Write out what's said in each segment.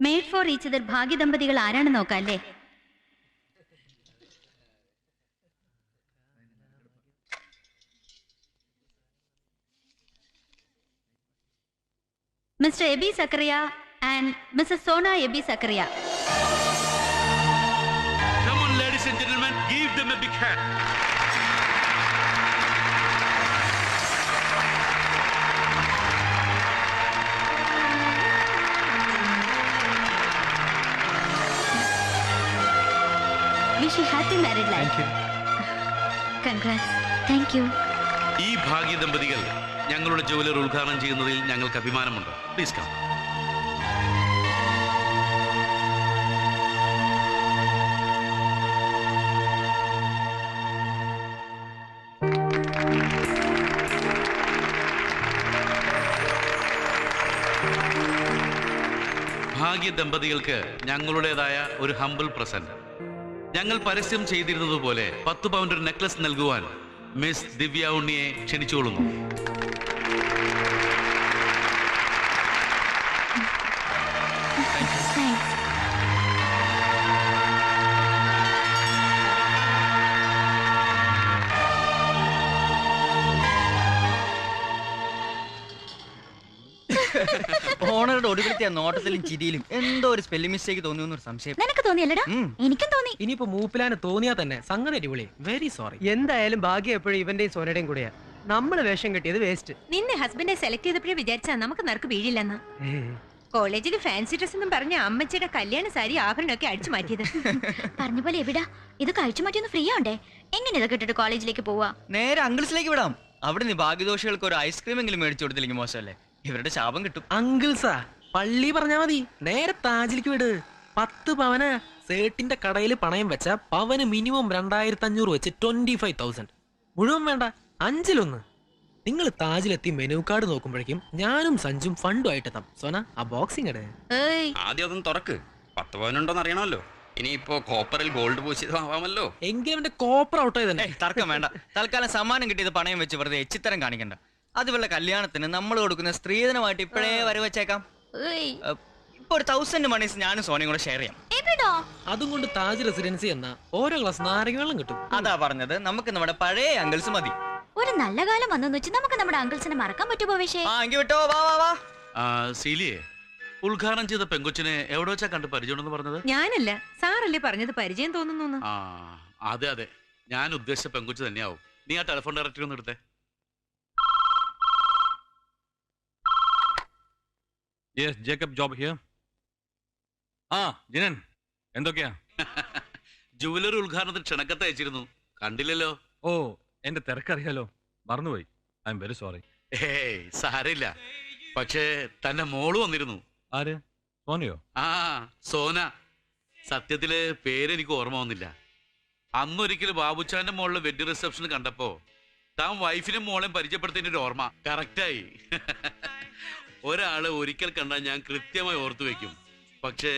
Made for each other ഭാഗ്യദമ്പതികൾ ആരാണെന്ന് നോക്കാം അല്ലേ? Mr. Ebi Zakaria and Mrs. Sona Ebi Zakaria. Come on, ladies and gentlemen, give them a big hand. Wish you happy married life. Thank you. Congrats. Thank you. ഈ ഭാഗ്യ ദമ്പതികൾ ഞങ്ങളുടെ jewellery ഉദ്ഘാടനം ചെയ്യുന്നതിൽ ഞങ്ങൾക്ക് അഭിമാനമുണ്ട്. Please come. ഭാഗ്യ ദമ്പതികൾക്ക് ഞങ്ങളുടേതായ ഒരു ഹംബിൾ പ്രസന്റ്. ഞങ്ങൾ പരസ്യം ചെയ്തിരുന്നതുപോലെ 10 പൗണ്ട് ഒരു നെക്ലസ് നൽകുവാൻ മിസ് ദിവ്യ ഉണ്ണിയെ ക്ഷണിച്ചുകൊള്ളുന്നു. ഓണറുടെ ഒടുവിലത്തെ നോട്ടത്തിലും ചിരിയിലും എന്തോ ഒരു സ്പെല്ലിംഗ് മിസ്റ്റേക്ക് തോന്നിയെന്നൊരു സംശയം. നിനക്ക് തോന്നിയല്ലടാ? എനിക്കും തോന്നി. ഇനിയിപ്പോ മൂപ്പിലാന് തോന്നിയാ തന്നെ സംഗതി അടിപൊളി. Very sorry. എന്തായാലും ഭാഗ്യം എപ്പോഴും ഇവന്റെയും സോനയുടെയും കൂടെയാ. നമ്മള് വേഷം കെട്ടിയത് വേസ്റ്റ്. നിന്നെ ഹസ്ബൻഡെ സെലക്ട് ചെയ്തപ്പോഴേ വിചാരിച്ചാ നമുക്ക് നറുക്ക് വീഴില്ലെന്ന്. കോളേജിൽ ഫാൻസി ഡ്രസ് എന്നും പറഞ്ഞ അമ്മച്ചിയുടെ കല്യാണ സാരി ആഭരണമൊക്കെ അടിച്ചു മാറ്റിയത്. പറഞ്ഞ പോലെ എവിടാ ഇത് കഴിച്ചു മാറ്റിയൊന്ന് ഫ്രീ ആണ്ടേ? എങ്ങനെ ഇതൊക്കെ ഇട്ടിട്ട് കോളേജിലേക്ക് പോവാ? നേരെ അങ്കിൾസിലേക്ക് വിടാം. അവിടെ നിന്ന് ഭാഗ്യദോഷികൾക്ക് ഒരു ഐസ്ക്രീം എങ്കിലും മേടിച്ചു കൊടുത്തില്ലെങ്കിൽ മോശമല്ലേ? ഇവരുടെ ശാപം കിട്ടും. അങ്കിൾസാ പള്ളി പറഞ്ഞാ മതി. നേരെ താജിലേക്ക് വിട്. 10 പവന സേട്ടിന്റെ കടയിൽ പണയം വെച്ച പവന് മിനിമം 2500 വെച്ച് 25,000. മുഴുവൻ വേണ്ട, 5-1. നിങ്ങൾ താജിലെത്തി മെനു കാർഡ് നോക്കുമ്പോഴേക്കും ഞാനും സഞ്ജും ഫണ്ടുമായിട്ടെത്താം. സോന ആ ബോക്സിംഗ് ഇടേ. ആദ്യം അതൊന്നും തുറക്ക്. 10 പവനുണ്ടോന്ന് അറിയണമല്ലോ. ഇനിയിപ്പോ കോപ്പറിൽ ഗോൾഡ് പൂശിതമാവാമല്ലോ. എങ്കിലും എന്റെ കോപ്പർ ഔട്ടായി തന്നെ. തർക്കം വേണ്ട. തൽക്കാലം സമ്മാനം കിട്ടിയത് പണയം വെച്ച് വെറുതെ എച്ചിത്തരം കാണിക്കണ്ട. അതുപോലെ കല്യാണത്തിന് നമ്മൾ കൊടുക്കുന്ന സ്ത്രീധനമായിട്ട് ഇപ്പോഴേ വരവച്ചേക്കാം. ഇപ്പൊ ഒരു 1000 മണീസ് ഞാനും സോനയും കൂടെ ഷെയർ ചെയ്യാം. അതും കൊണ്ട് താജ് റെസിഡൻസി എന്ന ഓരോ ഗ്ലാസ് നാരങ്ങ വെള്ളം കിട്ടും. അതാ പറഞ്ഞത്, നമുക്ക് നമ്മുടെ പഴയ അങ്കിൾസ് മതി. ഒരു നല്ല കാലം വന്നെന്ന് വെച്ച് നമുക്ക് നമ്മുടെ അങ്കിൾസിനെ മറക്കാൻ പറ്റുമോ? പക്ഷേ വിട്ടോ. വാ വാ വാ. സീലിയെ, ഉദ്ഘാടനം ചെയ്ത പെങ്കൊച്ചിനെ എവിടെ വെച്ചാ കണ്ട് പരിചയമുണ്ടെന്ന് പറഞ്ഞത്? ഞാനല്ല, സാറല്ലേ പറഞ്ഞത് പരിചയം തോന്നുന്നു. ആ അതെ അതെ, ഞാൻ ഉദ്ദേശിച്ച പെങ്കൊച്ച് തന്നെയാവും. നീ ആ ടെലിഫോൺ ഡയറക്ടറി ഒന്ന് എടുത്തേ. Yes, Jacob job here. Jinan എന്തൊക്കെയാ? ജുവലറി ഉദ്ഘാടനത്തിന് ക്ഷണക്കത്ത് അയച്ചിരുന്നു, കണ്ടില്ലല്ലോ. ഓ, എന്റെ തിരക്കറിയാലോ, മറന്നുപോയി. I am very sorry. ഏയ് സാരമില്ല. പക്ഷേ തന്നെ മോള് വന്നിരുന്നു. ആര്? സോനയോ? ആ സോന. സത്യത്തില് പേരെനിക്ക് ഓർമ്മ വന്നില്ല. അന്നൊരിക്കലും ബാബുച്ചാന്റെ മോളിലെ വെഡിങ് റിസപ്ഷൻ കണ്ടപ്പോ താൻ വൈഫിനും മോളെയും പരിചയപ്പെടുത്തിൻ്റെ ഒരു ഓർമ്മ കറക്റ്റായി. ഒരാളെ ഒരിക്കൽ കണ്ടാൽ ഞാൻ കൃത്യമായി ഓർത്തു വെക്കും. പക്ഷേ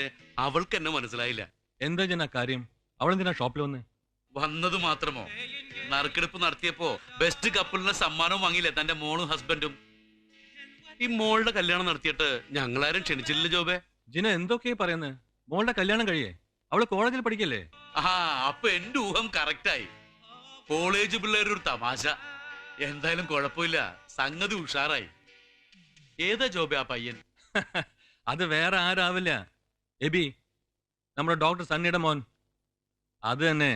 അവൾക്ക് എന്നെ മനസ്സിലായില്ല. എന്താ ജന കാര്യം? അവളെന്തിനാ ഷോപ്പിൽ വന്നത് മാത്രമോ, നറുക്കെടുപ്പ് നടത്തിയപ്പോ ബെസ്റ്റ് കപ്പിളിന് സമ്മാനവും വാങ്ങിയില്ലേ തന്റെ മോളും ഹസ്ബൻഡും. ഈ മോളുടെ കല്യാണം നടത്തിയിട്ട് ഞങ്ങളാരും ക്ഷണിച്ചില്ല ജോബേ. ജിന എന്തൊക്കെയാ പറയുന്നത്? മോളുടെ കല്യാണം കഴിയേ? അവള് കോളേജിൽ പഠിക്കല്ലേ? അപ്പൊ എന്റെ ഊഹം കറക്റ്റായി. കോളേജ് പിള്ളേരൊരു തമാശ. എന്തായാലും കുഴപ്പമില്ല, സംഗതി ഉഷാറായി. ഏതാ ജോബേ ആ പയ്യൻ? അത് വേറെ ആരാവില്ല, എബി, നമ്മുടെ ഡോക്ടർ സണ്ണിയുടെ മോൻ. അത് തന്നെ.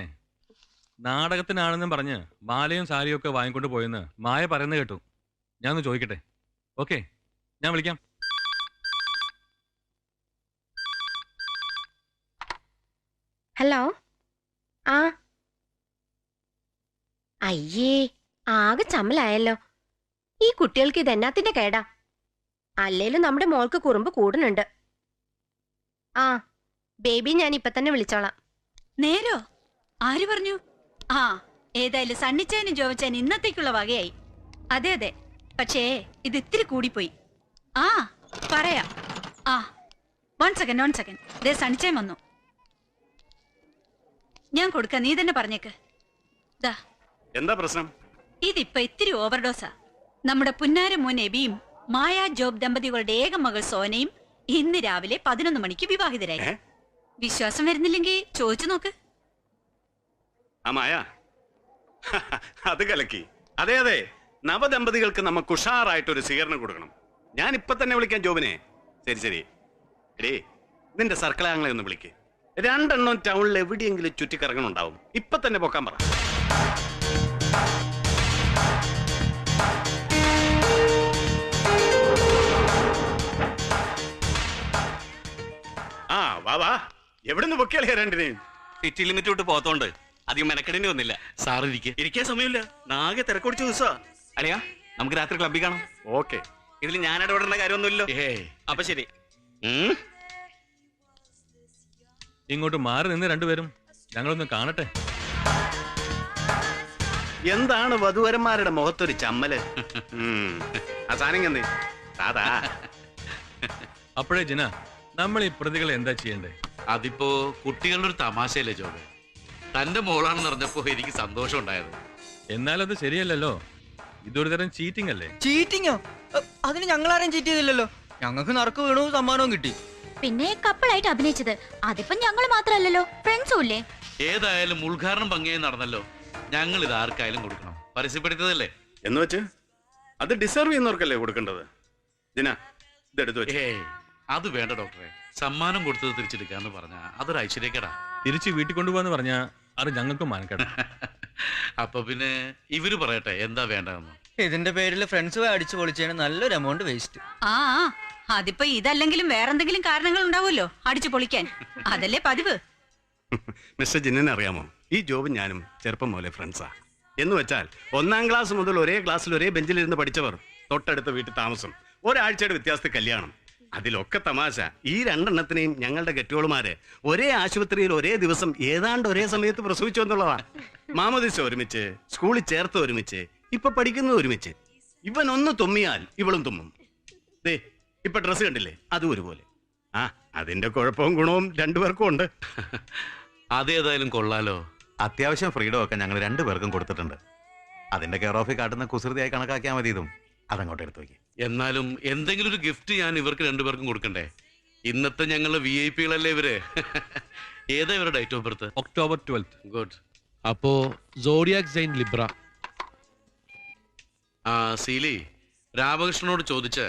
നാടകത്തിനാണെന്നും പറഞ്ഞ് മാലയും സാരിയും ഒക്കെ വാങ്ങിക്കൊണ്ട് പോയെന്ന് മായ പറയുന്നത് കേട്ടു. ഞാനൊന്ന് ചോദിക്കട്ടെ? ഓക്കെ, ഞാൻ വിളിക്കാം. ഹലോ. അയ്യേ, ആകെ ചമ്മലായല്ലോ. ഈ കുട്ടികൾക്ക് ഇതെന്നാത്തിന്റെ കേടാ? അല്ലേലും നമ്മുടെ മോൾക്ക് കുറുമ്പ് കൂടുന്നുണ്ട്. ബേബി ഞാൻ ഇപ്പൊ തന്നെ വിളിച്ചോളാം. നേരോ? ആര് പറഞ്ഞു? ഏതായാലും സണ്ണിച്ചാനും ജോവച്ചാനും ഇന്നത്തേക്കുള്ള വകയായി. അതെ അതെ, പക്ഷേ ഇത് ഇത്തിരി കൂടിപ്പോയി. പറയാം. 1 സെക്കൻഡ്. ദേ സണ്ണിച്ചാൻ വന്നു. ഞാൻ കൊടുക്ക, നീ തന്നെ പറഞ്ഞേക്ക്. എന്താ പ്രശ്നം? ഇതിപ്പോ ഇത്തിരി ഓവർഡോസാ. നമ്മുടെ പുന്നാര മോൻ എബിയും മായ ജോബ് ദമ്പതികളുടെ ഏക മകൾ സോനയും ഇന്ന് രാവിലെ 11 മണിക്ക് വിവാഹിതരായി. വിശ്വാസം വരുന്നില്ലെങ്കിൽ ചോദിച്ചു നോക്ക്. ആ മായ അത് കലക്കി. അതെ അതെ, നവദമ്പതികൾക്ക് നമുക്ക് ഉഷാറായിട്ടൊരു സ്വീകരണം കൊടുക്കണം. ഞാൻ ഇപ്പൊ തന്നെ വിളിക്കാം ജോബിനെ. ശരി ശരി. എടേ, നിന്റെ സർക്കിളാങ്ങളെ ഒന്ന് വിളിക്ക്. 2 എണ്ണം ടൗണിൽ എവിടെയെങ്കിലും ചുറ്റിക്കറങ്ങണുണ്ടാവും. ഇപ്പൊ തന്നെ പൊക്കാൻ പറ. ആ വാ വാ. എവിടുന്ന് പൊക്കിയാലേ രണ്ടിനെയും? സിറ്റി ലിമിറ്റ് വിട്ട് പോത്തോണ്ട് അധികം മെനക്കെടേണ്ടി വന്നില്ല. സാർ ഇരിക്കെ. ഇരിക്കാൻ സമയമില്ല. നാകെ തിരക്കൊടിച്ച ദിവസാ. അളിയാ, നമുക്ക് രാത്രി ക്ലബ്ബിൽ കാണാം. ഓക്കെ. ഇതിൽ ഞാൻ ഇടപെടേണ്ട കാര്യമൊന്നുമില്ലല്ലോ. അപ്പൊ ശരി. ഇങ്ങോട്ട് മാറി നിന്ന് രണ്ടുപേരും ഞങ്ങളൊന്ന് കാണട്ടെ. എന്താണ് വധുവരന്മാരുടെ മുഖത്തൊരു ചമ്മല്? ആ സാധനം സാധാ. അപ്പോഴേ ജിന, നമ്മൾ ഈ പ്രതികളെ എന്താ ചെയ്യണ്ടേ? അതിപ്പോ കുട്ടികളുടെ ഒരു തമാശയല്ലേ ജോബ്. തന്റെ മോളാണെന്ന് അറിഞ്ഞപ്പോ എനിക്ക് സന്തോഷം ഉണ്ടായത്. എന്നാലത് ശരിയല്ലല്ലോ. ഇതൊരു തരം ചീറ്റിംഗ് അല്ലേ? ചീറ്റിങ്ങോ? അതിന് ഞങ്ങളാരും ചീറ്റ് ചെയ്തില്ലല്ലോ. ഞങ്ങൾക്ക് നറുക്ക് വീണു, സമ്മാനവും കിട്ടി. പിന്നെ കപ്പിളായിട്ട് അഭിനയിച്ചത് അതിപ്പോ ഞങ്ങൾ മാത്രല്ലല്ലോ, ഫ്രണ്ട്സും ഇല്ലേ? ഏതായാലും ഉദ്ഘാടനം ഭംഗിയായി നടന്നല്ലോ. ഞങ്ങൾ ഇത് ആർക്കായാലും കൊടുക്കണം. പരസ്യപ്പെടുത്തതല്ലേ എന്ന് വെച്ച് അത് ഡിസർവ് ചെയ്യുന്നവർക്കല്ലേ കൊടുക്കേണ്ടത്. ജിന, ഇതെടുത്തു വെച്ച്. അത് വേണ്ട ഡോക്ടറെ. സമ്മാനം കൊടുത്തത് തിരിച്ചെടുക്കാന്ന് പറഞ്ഞാ അതൊരു ഐശ്വര്യക്കേടാ. തിരിച്ച് വീട്ടിൽ കൊണ്ടുപോകാന്ന് പറഞ്ഞാ അത് ഞങ്ങൾക്ക് മാനക്കേടാ. അപ്പൊ പിന്നെ ഇവര് പറയട്ടെ എന്താ വേണ്ടതെന്ന്. ഇതിന്റെ പേരിൽ ഫ്രണ്ട്സ് പോയി അടിച്ചു പൊളിച്ചാണ് നല്ലൊരു എമൗണ്ട് വേസ്റ്റ്. ആ അതിപ്പോ ഇതല്ലെങ്കിലും വേറെന്തെങ്കിലും കാരണങ്ങൾ ഉണ്ടാവുമല്ലോ അടിച്ചു പൊളിക്കാൻ. അതല്ലേ പതിവ്. മിസ്റ്റർ ജിന്നിനെ അറിയാമോ? ഈ ജോബും ഞാനും ചെറുപ്പം മുതലേ ഫ്രണ്ട്സാ. എന്ന് വെച്ചാൽ 1ാം ക്ലാസ് മുതൽ ഒരേ ക്ലാസ്സിൽ ഒരേ ബെഞ്ചിലിരുന്ന് പഠിച്ചവർ, തൊട്ടടുത്ത വീട്ടിൽ താമസം, ഒരാഴ്ചയുടെ വ്യത്യാസത്തിൽ കല്യാണം. അതിലൊക്കെ തമാശ. ഈ 2 എണ്ണത്തിനെയും ഞങ്ങളുടെ ഗെറ്റുകളുമാര് ഒരേ ആശുപത്രിയിൽ ഒരേ ദിവസം ഏതാണ്ട് ഒരേ സമയത്ത് പ്രസവിച്ചു എന്നുള്ളതാ. മാമോദിസ ഒരുമിച്ച്, സ്കൂളിൽ ചേർത്ത് ഒരുമിച്ച്, ഇപ്പൊ പഠിക്കുന്നത് ഒരുമിച്ച്. ഇവൻ ഒന്ന് തുമ്മിയാൽ ഇവളും തുമ്മും. ദേ ഇപ്പൊ ഡ്രസ്സ് കണ്ടില്ലേ, അതും ഒരുപോലെ. ആ അതിന്റെ കുഴപ്പവും ഗുണവും 2 പേർക്കും ഉണ്ട്. അതേതായാലും കൊള്ളാലോ. അത്യാവശ്യം ഫ്രീഡം ഒക്കെ ഞങ്ങൾ 2 പേർക്കും കൊടുത്തിട്ടുണ്ട്. അതിന്റെ കെയർ ഓഫിൽ കാട്ടുന്ന കുസൃതിയായി കണക്കാക്കിയാൽ മതി. ഇതും അതങ്ങോട്ട് എടുത്തു നോക്കി. എന്നാലും എന്തെങ്കിലും ഒരു ഗിഫ്റ്റ് ഞാൻ ഇവർക്ക് 2 പേർക്കും കൊടുക്കണ്ടേ? ഇന്നത്തെ ഞങ്ങളുടെ VIP-കളല്ലേ ഇവര്. ഏതാ ഇവരുടെ date of birth? October 12th. Good. അപ്പോ സോഡിയാക് സൈൻ ലിബ്ര. ആ സീലി, രാമകൃഷ്ണനോട് ചോദിച്ച്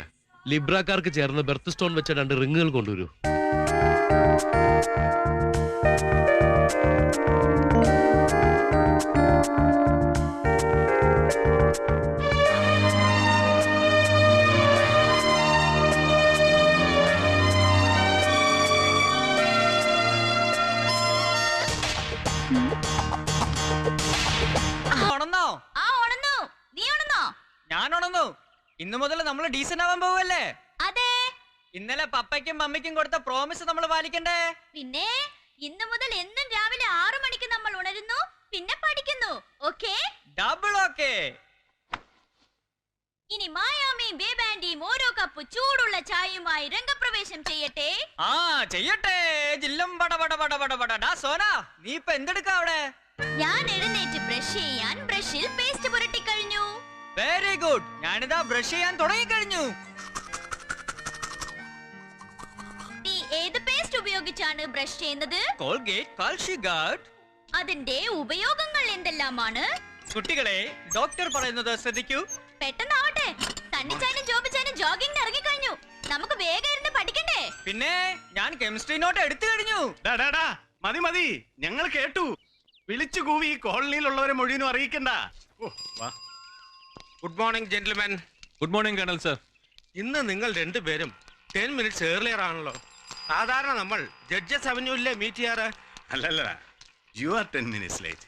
ലിബ്രക്കാർക്ക് ചേർന്ന് ബെർത്ത് സ്റ്റോൺ വെച്ച 2 റിങ്ങുകൾ കൊണ്ടുവരൂ. ഞാൻ ഉണന്നു. ഇന്നു മുതൽ നമ്മൾ ഡീസന്റ് ആവാൻ പോവല്ലേ? അതെ. ഇന്നലെ പപ്പയ്ക്കും മമ്മിക്കും കൊടുത്ത പ്രോമിസ് നമ്മൾ പാലിക്കണ്ടേ? പിന്നെ ഇന്നു മുതൽ എന്നും രാവിലെ 6 മണിക്ക് നമ്മൾ ഉണരുന്നു, പിന്നെ പഠിക്കുന്നു. ഓക്കേ? Double okay. ഇനി മായാമിയും ബേബാൻഡിയും ഓരോ കപ്പ് ചൂടുള്ള ചായയുമായി രംഗപ്രവേശം ചെയ്യട്ടെ. ആ ചെയ്യട്ടെ. ജില്ലം പട പട പട പട പട. ഡാ സോന, നീ ഇപ്പൊ എന്തെടുക്കാ അവിടെ? ഞാൻ എഴുന്നേറ്റ് ബ്രഷ് ചെയ്യാൻ ബ്രഷിൽ പേസ്റ്റ് പുരട്ടി കഴിഞ്ഞു. Very good. ഞാനിതാ ബ്രഷ് ചെയ്യാൻ തുടങ്ങിക്കഴിഞ്ഞു. നീ ഏത് പേസ്റ്റ് ഉപയോഗിച്ചാണ് ബ്രഷ് ചെയ്യുന്നത്? Colgate calci guard. അതിന്റെ ഉപയോഗങ്ങൾ എന്തെല്ലാമാണ്? കുട്ടികളെ, ഡോക്ടർ പറയുന്നത് ശ്രദ്ധിക്കൂ. പെട്ടെന്നാവട്ടെ. സണ്ണിച്ചാനും ജോബിച്ചാനും ജോഗിങ്ങിന് ഇറങ്ങിക്കഴിഞ്ഞു. നമുക്ക് വേഗം ഇരുന്ന് പഠിക്കണ്ടേ? പിന്നെ ഞാൻ കെമിസ്ട്രി നോട്ട് എടുത്തു കഴിഞ്ഞു. മതി മതി, ഞങ്ങൾ കേട്ടു. വിളിച്ചു കൂവി കോളനിയിലുള്ളവരെ മുഴുവനും അറിയിക്കണ്ട. Good morning gentleman. Good morning colonel sir. ഇന്ന് നിങ്ങൾ 2 പേരും 10 മിനിറ്റ്സ് ഏർലിയർ ആണല്ലോ. സാധാരണ നമ്മൾ ജഡ്ജസ് അവന്യൂല്ലേ മീറ്റ് ചെയ്യാറ്. അല്ലല്ല, you are 10 minutes late.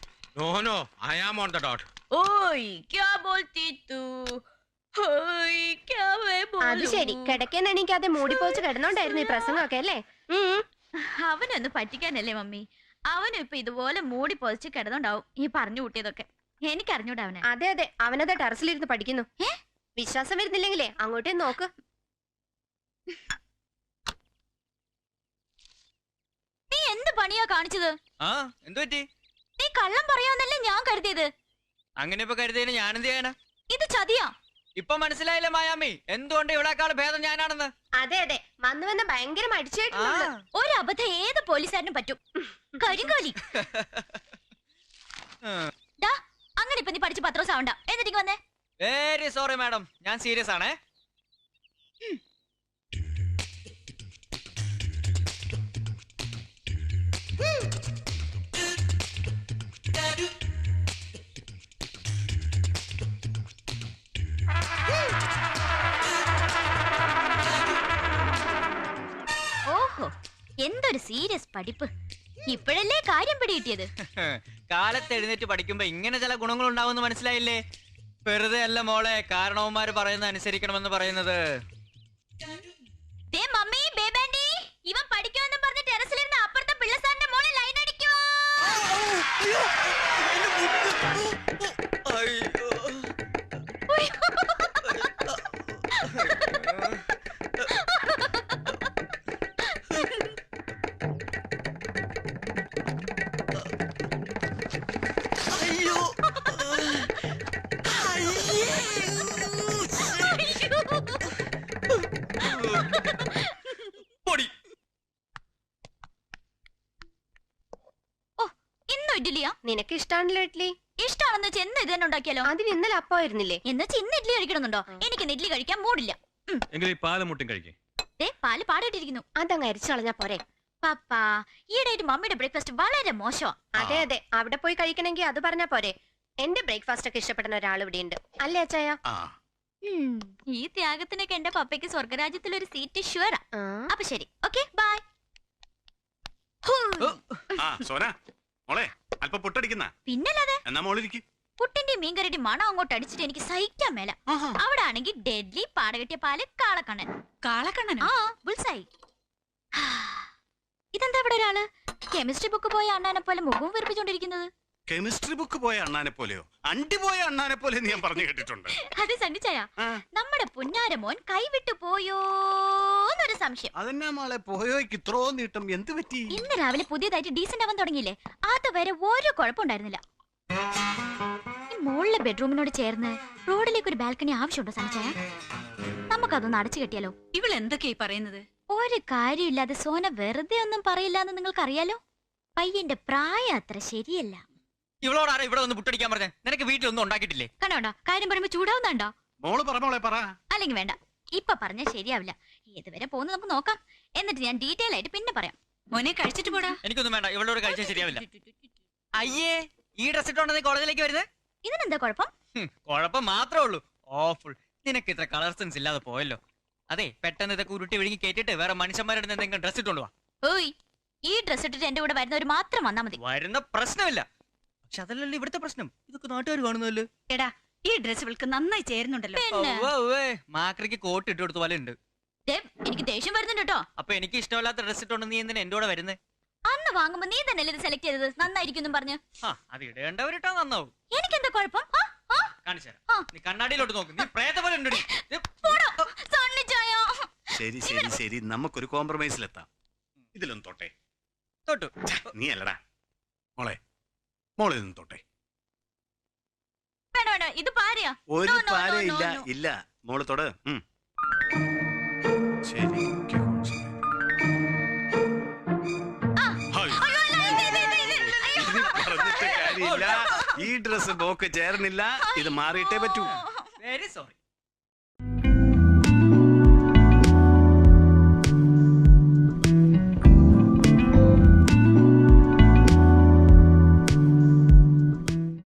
No I am on the dot. ഓയ് ക്യാ ബോൾത്തി തൂ? ഓയ് ക്യാ വേ ബോലൂ? അത് ശരി, കിടക്കാൻ എണീക്കാതെ മൂടിപ്പോച്ച് കിടന്നോണ്ടായിരുന്നു ഈ പ്രസംഗമൊക്കെ അല്ലേ? അവനൊന്ന് പറ്റിക്കാനല്ലേ മമ്മി. അവനും ഇപ്പൊ ഇതുപോലെ മൂടി പൊതിച്ച് കിടന്നുണ്ടാവും ഈ പറഞ്ഞു കൂട്ടിയതൊക്കെ. എനിക്കറിഞ്ഞൂടാ അവനെ. അതെ അതെ, അവനത് ടെറസിലിരുന്ന് പഠിക്കുന്നു. വിശ്വാസം വരുന്നില്ലെങ്കിലേ അങ്ങോട്ടേ നോക്ക്. നീ എന്ത് പണിയാ കാണിച്ചത്? ആ എന്തു പറ്റി? നീ കള്ളം പറയാന്നല്ലേ ഞാൻ കരുതിയത്. അങ്ങനെ ഇപ്പൊ കരുതിയതിന് ഞാനെന്ത് ചെയ്യാനാ? ഇത് ചതിയാ. ഇപ്പൊ മനസ്സിലായില്ലേ മായാമി എന്തുകൊണ്ട് ഇവിടെക്കാൾ ഭേദം ഞാനാണെന്ന്? അതെ അതെ വന്ന് വന്ന് ഭയങ്കര മടിച്ചായിട്ടുണ്ട്. ഒരു അബദ്ധം ഏത് പോലീസുകാരനും പറ്റും. കരിങ്കോലി. ദാ, അങ്ങനെ ഇപ്പൊ നീ പഠിച്ച് 10 ദിവസം ആവണ്ട. എന്നിട്ട് വന്നേ. വെരി സോറി മാഡം, ഞാൻ സീരിയസ് ആണേ. ഓഹോ, എന്തൊരു സീരിയസ് പഠിപ്പ്. ഇപ്പോഴല്ലേ കാര്യം പിടികിട്ടിയത്. കാലത്ത് എഴുന്നേറ്റ് പഠിക്കുമ്പോ ഇങ്ങനെ ചില ഗുണങ്ങൾ ഉണ്ടാവുമെന്ന് മനസ്സിലായില്ലേ? വെറുതെ അല്ല മോളെ കാരണവന്മാര് പറയുന്നത് അനുസരിക്കണമെന്ന് പറയുന്നത്. മമ്മി, ബേബാൻഡി, ഇവൻ പഠിക്കുമെന്ന് പറഞ്ഞ് ടെറസിലിരുന്ന് അപ്പുറത്തെ പിള്ളസാറിന്റെ മോളെ ലൈൻ അടിക്കുവോ? നിനക്ക് ഇഷ്ടാണല്ലോ ഇഡ്ലി. ഇഷ്ടമാണെന്ന് വെച്ചാൽ എന്ന് ഇത് തന്നെ ഉണ്ടാക്കിയാലോ? അതിന് ഇന്നലെ അപ്പമായിരുന്നില്ലേ? എന്ന് വെച്ചാൽ ഇന്ന് ഇഡ്ലി കഴിക്കണമെന്നുണ്ടോ? എനിക്ക് ഇഡ്ലി കഴിക്കാൻ മൂടില്ല. പാല് മുട്ടും കഴിക്കേ. പാല് പാടിട്ടിരിക്കുന്നു. അതങ്ങ് അരിച്ചു കളഞ്ഞാ പോരെ? പപ്പാ, ഈയിടെയായിട്ട് മമ്മിയുടെ ബ്രേക്ക്ഫാസ്റ്റ് വളരെ മോശമാ. അതെ അതെ, അവിടെ പോയി കഴിക്കണമെങ്കിൽ അത് പറഞ്ഞാ പോരെ. എന്റെ ബ്രേക്ക്ഫാസ്റ്റ് ഒക്കെ ഇഷ്ടപ്പെടുന്ന ഒരാൾ ഇവിടെ ഉണ്ട് അല്ലേ അച്ചായ? ഈ ത്യാഗത്തിനൊക്കെ എന്റെ പപ്പയ്ക്ക് സ്വർഗരാജ്യത്തിൽ ഒരു സീറ്റ് ഷുവറാ. അപ്പൊ ശരി, ഓക്കെ, ബൈ. അല്പം പുട്ടടിക്കുന്ന പിന്നല്ലാതെ എന്നാ മോളിരിക്കും. പുട്ടിന്റെ മീൻകറിയുടെ മണം അങ്ങോട്ട് അടിച്ചിട്ട് എനിക്ക് സഹിക്കാൻ മേല. അവിടെ ആണെങ്കിൽ ഡെഡ്ലി പാടകെട്ടിയ പാല് കാളക്കണ്ണൻ. കാളക്കണ്ണൻ? ആ, ബുൾസായി. ഇതെന്താ ഇവിടെ ഒരാള് കെമിസ്ട്രി ബുക്ക് പോയ അണ്ണാനെ പോലെ മുഖവും വെറുപ്പിച്ചോണ്ടിരിക്കുന്നത്? കെമിസ്ട്രി ബുക്ക് പോയ അണ്ണാനെ പോലെയോ? അണ്ടി പോയ അണ്ണാനെ പോലെ ഞാൻ പറഞ്ഞു കേട്ടിട്ടുണ്ട്. അത് സണ്ണിച്ചായ, നമ്മുടെ പുന്നാരമോൻ കൈവിട്ടു പോയോന്നൊരു സംശയം. അതെന്നാ മോളെ പോയോയ്ക്ക് ഇത്രോ നീട്ടം എന്ത് പറ്റി? ഇന്ന് രാവിലെ പുതിയതായിട്ട് ഡീസന്റ് ആവാൻ തുടങ്ങിയില്ലേ, അതുവരെ ഒരു കുഴപ്പമുണ്ടായിരുന്നില്ല. ഈ മുകളിലെ ബെഡ്റൂമിനോട് ചേർന്ന് റോഡിലേക്ക് ഒരു ബാൽക്കണി ആവശ്യമുണ്ടോ സണ്ണിച്ചായ? നമുക്കതൊന്ന് അടച്ചു കെട്ടിയാലോ? ഇവൾ എന്തൊക്കെയായി പറയുന്നത്? ഒരു കാര്യമില്ലാതെ സോന വെറുതെ ഒന്നും പറയില്ലെന്ന് നിങ്ങൾക്കറിയാലോ. പയ്യന്റെ പ്രായം അത്ര ശരിയല്ല. ഇവളോട് ആരാ ഇവിടെ ഒന്ന് പുട്ടടിക്കാൻ പറഞ്ഞേ? നിനക്ക് വീട്ടിലൊന്നും ഉണ്ടാക്കിയിട്ടില്ലേ? കണ്ടോണ്ടോ കാര്യം പറയുമ്പോ ചൂടാവുന്നുണ്ടോ? മോള് പറ മോളെ പറ. അല്ലെങ്കിൽ വേണ്ട, ഇപ്പൊ പറഞ്ഞാൽ ശരിയാവില്ല. ഏതുവരെ പോകുന്നു നമുക്ക് നോക്കാം, എന്നിട്ട് ഞാൻ ഡീറ്റെയിൽ ആയിട്ട് പിന്നെ പറയാം. മോനെ കഴിച്ചിട്ട് പോടാ. എനിക്കൊന്നും വേണ്ട, ഇവളോട് കഴിച്ചാൽ ശരിയാവില്ല. അയ്യേ, ഈ ഡ്രസ് ഇട്ടോണ്ടാ നീ കോളേജിലേക്ക് വരുന്നത്? ഇതിനെന്താ കുഴപ്പം? കുഴപ്പം മാത്രമേ ഉള്ളൂ. ഓഫുൾ, നിനക്ക് ഇത്ര കളർ സെൻസ് ഇല്ലാതെ പോയല്ലോ. അതെ, പെട്ടെന്ന് ഇതൊക്കെ ഉരുട്ടി വിഴുങ്ങി കേട്ടിട്ട് വേറെ മനുഷ്യന്മാരുടെ എന്തെങ്കിലും ഡ്രസ് ഇട്ടോണ്ട് വാ. ഓയ്, ഈ ഡ്രസ് ഇട്ടിട്ട് എന്റെ കൂടെ വരുന്നവർ മാത്രം വന്നാ മതി. വരുന്ന പ്രശ്നമില്ല, പക്ഷെ അതല്ലല്ലോ ഇവിടുത്തെ പ്രശ്നം. ഇതൊക്കെ നാട്ടുകാർ കാണുന്നല്ലോ. എടാ, ഈ ഡ്രസ് ഇവൾക്ക് നന്നായി ചേരുന്നുണ്ടല്ലോ. മാക്രിക്ക് കോട്ട് ഇട്ട് കൊടുത്ത പോലെ ഉണ്ട്. എനിക്ക് ദേഷ്യം വരുന്നുണ്ട് കേട്ടോ. അപ്പൊ എനിക്ക് ഇഷ്ടമല്ലാത്ത ഡ്രസ് ഇട്ടോണ്ട് നീ എന്തിനാ എന്റെ കൂടെ വരുന്നത്? അന്ന് വാങ്ങുമ്പോ നീ തന്നെയല്ലേ ഇത് സെലക്ട് ചെയ്തത്, നന്നായിരിക്കും പറഞ്ഞു. അത് ഇടേണ്ടവരിട്ടാ നന്നാവും. എനിക്കെന്താ കുഴപ്പം? കാണിച്ചുതരാം, നീ കണ്ണാടിയിലോട്ട് നോക്ക്. നീ പ്രേത പോലെ ഉണ്ട്. ശരി ശരി ശരി, നമുക്കൊരു കോംപ്രമൈസിലെത്താം. ഇതിലൊന്നും തൊട്ടെ. തൊട്ടു. നീ അല്ലടാ മോളെ, മോളെ നിന്ന് തൊട്ടെ. വേണ്ട വേണ്ട, ഇത് പാരയാ. ഒരു പാര ഇല്ല ഇല്ല, മോള് തൊട്. ശരി, പറഞ്ഞിട്ട് കാര്യമില്ല. ഈ ഡ്രസ് ബോക്ക് ചേർന്നില്ല, ഇത് മാറിയിട്ടേ പറ്റൂ. Very sorry.